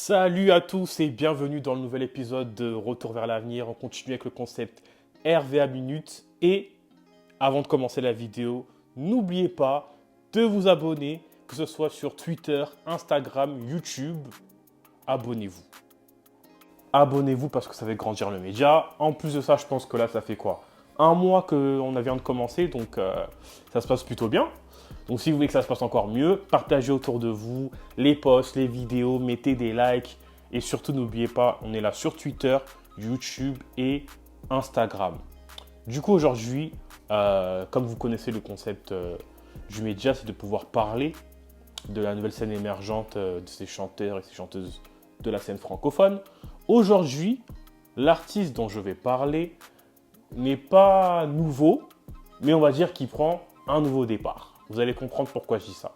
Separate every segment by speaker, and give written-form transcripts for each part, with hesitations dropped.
Speaker 1: Salut à tous et bienvenue dans le nouvel épisode de Retour vers l'avenir. On continue avec le concept RVA Minute. Et avant de commencer la vidéo, n'oubliez pas de vous abonner, que ce soit sur Twitter, Instagram, YouTube. Abonnez-vous. Abonnez-vous parce que ça fait grandir le média. En plus de ça, je pense que là, ça fait quoi? Un mois qu'on vient de commencer, donc ça se passe plutôt bien. Donc si vous voulez que ça se passe encore mieux, partagez autour de vous les posts, les vidéos, mettez des likes. Et surtout, n'oubliez pas, on est là sur Twitter, YouTube et Instagram. Du coup, aujourd'hui, comme vous connaissez le concept du média, c'est de pouvoir parler de la nouvelle scène émergente de ces chanteurs et ces chanteuses de la scène francophone. Aujourd'hui, l'artiste dont je vais parler n'est pas nouveau, mais on va dire qu'il prend un nouveau départ. Vous allez comprendre pourquoi je dis ça.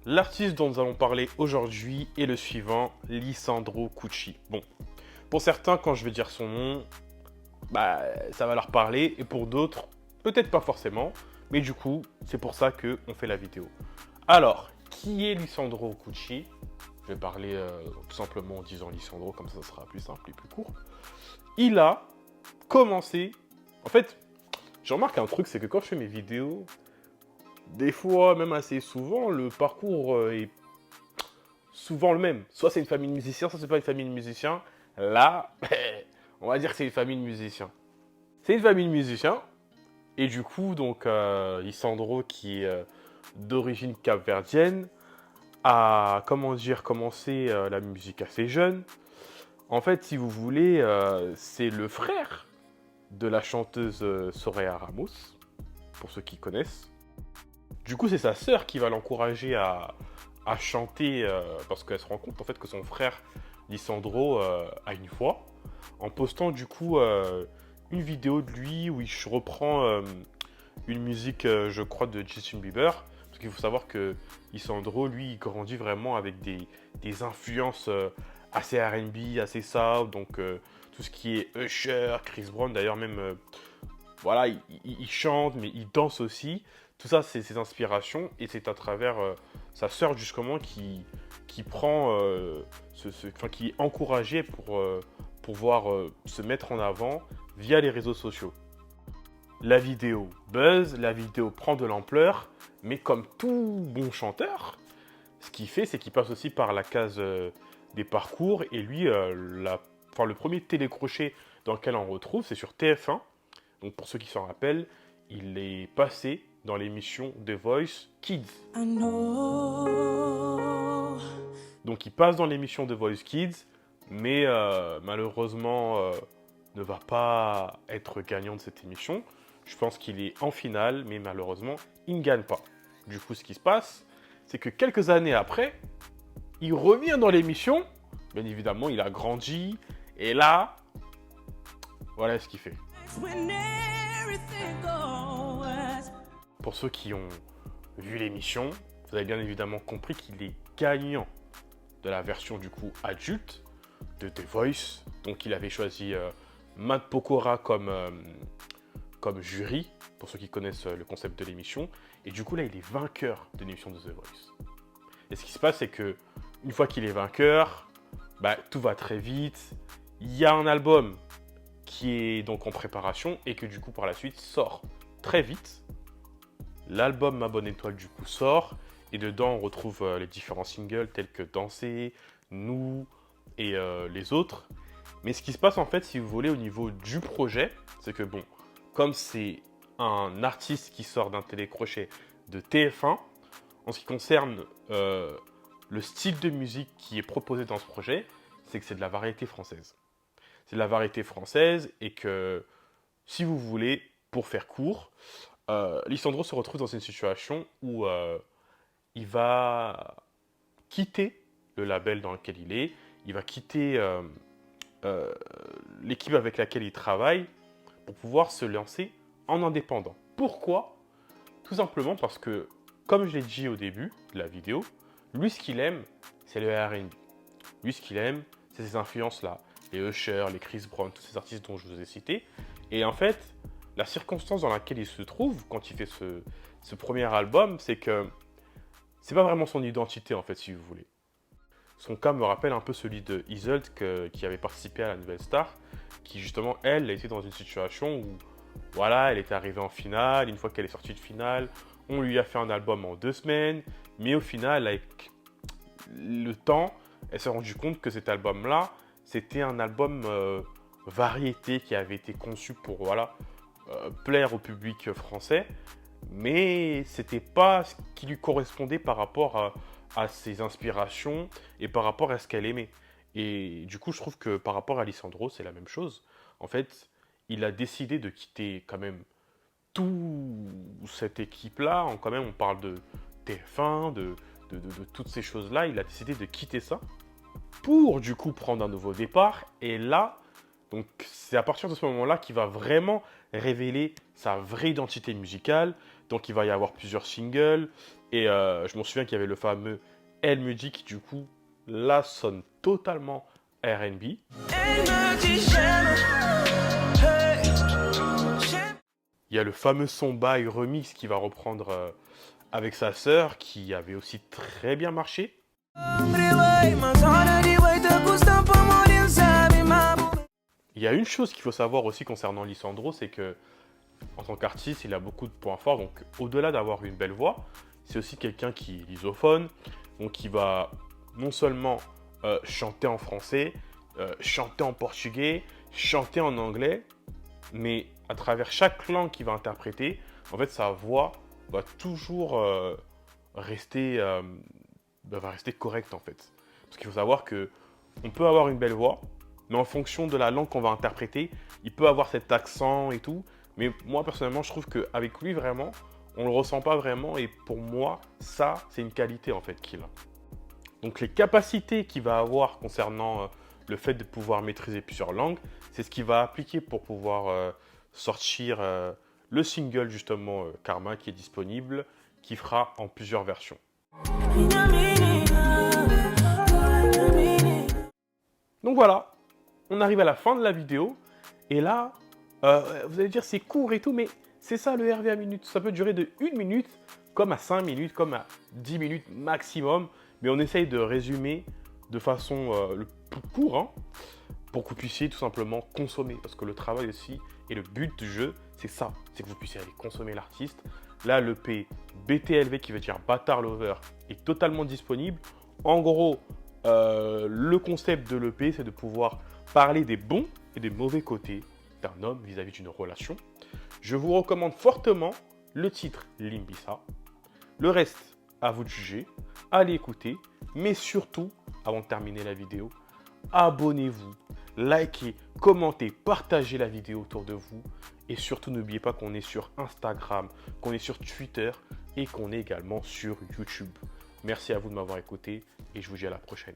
Speaker 1: L'artiste dont nous allons parler aujourd'hui est le suivant, Lisandro Cucci. Bon, pour certains, quand je vais dire son nom, ça va leur parler, et pour d'autres, peut-être pas forcément, mais du coup, c'est pour ça qu'on fait la vidéo. Alors, qui est Lisandro Cucci? Je vais parler tout simplement en disant Lisandro, comme ça sera plus simple et plus court. Il a commencé... En fait, je remarque un truc, c'est que quand je fais mes vidéos, des fois, même assez souvent, le parcours est souvent le même. Soit c'est une famille de musiciens, soit c'est pas une famille de musiciens. Là, on va dire que c'est une famille de musiciens. C'est une famille de musiciens. Et du coup, donc, Lisandro, qui est d'origine capverdienne, a, commencé la musique assez jeune. En fait, si vous voulez, c'est le frère de la chanteuse Soraya Ramos, pour ceux qui connaissent. Du coup, c'est sa sœur qui va l'encourager à chanter parce qu'elle se rend compte en fait que son frère Lisandro a une voix, en postant du coup une vidéo de lui où il reprend une musique, je crois, de Justin Bieber. Parce qu'il faut savoir que Lisandro, lui, il grandit vraiment avec des influences assez R&B, assez soul, donc tout ce qui est Usher, Chris Brown, d'ailleurs même, voilà, il chante, mais il danse aussi. Tout ça, c'est ses inspirations, et c'est à travers sa sœur, justement, qui prend, qui est encouragée pour pouvoir se mettre en avant via les réseaux sociaux. La vidéo buzz, la vidéo prend de l'ampleur, mais comme tout bon chanteur, ce qu'il fait, c'est qu'il passe aussi par la case des parcours, et lui, le premier télécrochet dans lequel on retrouve, c'est sur TF1. Donc pour ceux qui s'en rappellent, il est passé dans l'émission The Voice Kids. Donc il passe dans l'émission The Voice Kids, mais malheureusement ne va pas être gagnant de cette émission. Je pense qu'il est en finale, mais malheureusement, il ne gagne pas. Du coup, ce qui se passe, c'est que quelques années après, il revient dans l'émission. Bien évidemment, il a grandi, et là, voilà ce qu'il fait. Pour ceux qui ont vu l'émission, vous avez bien évidemment compris qu'il est gagnant de la version du coup adulte de The Voice. Donc il avait choisi Matt Pokora comme jury, pour ceux qui connaissent le concept de l'émission. Et du coup là, il est vainqueur de l'émission de The Voice. Et ce qui se passe, c'est que une fois qu'il est vainqueur, tout va très vite. Il y a un album qui est donc en préparation et que du coup par la suite sort très vite. L'album Ma Bonne Étoile du coup sort, et dedans on retrouve les différents singles tels que Danser, Nous et les autres. Mais ce qui se passe en fait, si vous voulez, au niveau du projet, c'est que bon, comme c'est un artiste qui sort d'un télécrochet de TF1, en ce qui concerne le style de musique qui est proposé dans ce projet, c'est que c'est de la variété française. C'est de la variété française, et que, si vous voulez, pour faire court, Lisandro se retrouve dans une situation où il va quitter le label dans lequel il est, il va quitter l'équipe avec laquelle il travaille pour pouvoir se lancer en indépendant. Pourquoi? Tout simplement parce que, comme je l'ai dit au début de la vidéo, lui, ce qu'il aime, c'est le R&B. Lui, ce qu'il aime, c'est ces influences-là. Les Usher, les Chris Brown, tous ces artistes dont je vous ai cités. Et en fait, la circonstance dans laquelle il se trouve quand il fait ce premier album, c'est que c'est pas vraiment son identité, en fait, si vous voulez. Son cas me rappelle un peu celui de Isolde qui avait participé à la Nouvelle Star, qui justement, elle, était dans une situation où, voilà, elle était arrivée en finale. Une fois qu'elle est sortie de finale, on lui a fait un album en 2 semaines. Mais au final, avec le temps, elle s'est rendue compte que cet album-là, c'était un album variété qui avait été conçu pour, voilà, plaire au public français. Mais c'était pas ce qui lui correspondait par rapport à ses inspirations et par rapport à ce qu'elle aimait. Et du coup, je trouve que par rapport à Lisandro, c'est la même chose. En fait, il a décidé de quitter quand même toute cette équipe-là. Quand même, on parle de TF1, de toutes ces choses-là. Il a décidé de quitter ça pour du coup prendre un nouveau départ. Et là, donc c'est à partir de ce moment-là qu'il va vraiment révéler sa vraie identité musicale. Donc il va y avoir plusieurs singles. Et je m'en souviens qu'il y avait le fameux Elle me dit qui du coup là sonne totalement R&B. Il y a le fameux Son Bail remix qui va reprendre avec sa sœur qui avait aussi très bien marché. Il y a une chose qu'il faut savoir aussi concernant Lisandro, c'est que en tant qu'artiste, il a beaucoup de points forts. Donc, au-delà d'avoir une belle voix, c'est aussi quelqu'un qui est lusophone. Donc, il va non seulement chanter en français, chanter en portugais, chanter en anglais, mais à travers chaque langue qu'il va interpréter, en fait, sa voix va toujours rester correcte, en fait. Parce qu'il faut savoir que on peut avoir une belle voix, mais en fonction de la langue qu'on va interpréter, il peut avoir cet accent et tout. Mais moi, personnellement, je trouve qu'avec lui, vraiment, on ne le ressent pas vraiment. Et pour moi, ça, c'est une qualité, en fait, qu'il a. Donc, les capacités qu'il va avoir concernant le fait de pouvoir maîtriser plusieurs langues, c'est ce qu'il va appliquer pour pouvoir sortir le single, justement, Karma, qui est disponible, qui fera en plusieurs versions. Donc voilà, on arrive à la fin de la vidéo. Et là, vous allez dire c'est court et tout, mais c'est ça le RV à minute. Ça peut durer de 1 minute, comme à 5 minutes, comme à 10 minutes maximum. Mais on essaye de résumer de façon le plus court, hein, pour que vous puissiez tout simplement consommer. Parce que le travail aussi et le but du jeu, c'est ça. C'est que vous puissiez aller consommer l'artiste. Là, l'EP BTLV, qui veut dire Bâtard Lover, est totalement disponible. En gros, le concept de l'EP, c'est de pouvoir parler des bons et des mauvais côtés d'un homme vis-à-vis d'une relation. Je vous recommande fortement le titre Limbisa. Le reste, à vous de juger. Allez écouter. Mais surtout, avant de terminer la vidéo, abonnez-vous, likez, commentez, partagez la vidéo autour de vous. Et surtout, n'oubliez pas qu'on est sur Instagram, qu'on est sur Twitter et qu'on est également sur YouTube. Merci à vous de m'avoir écouté et je vous dis à la prochaine.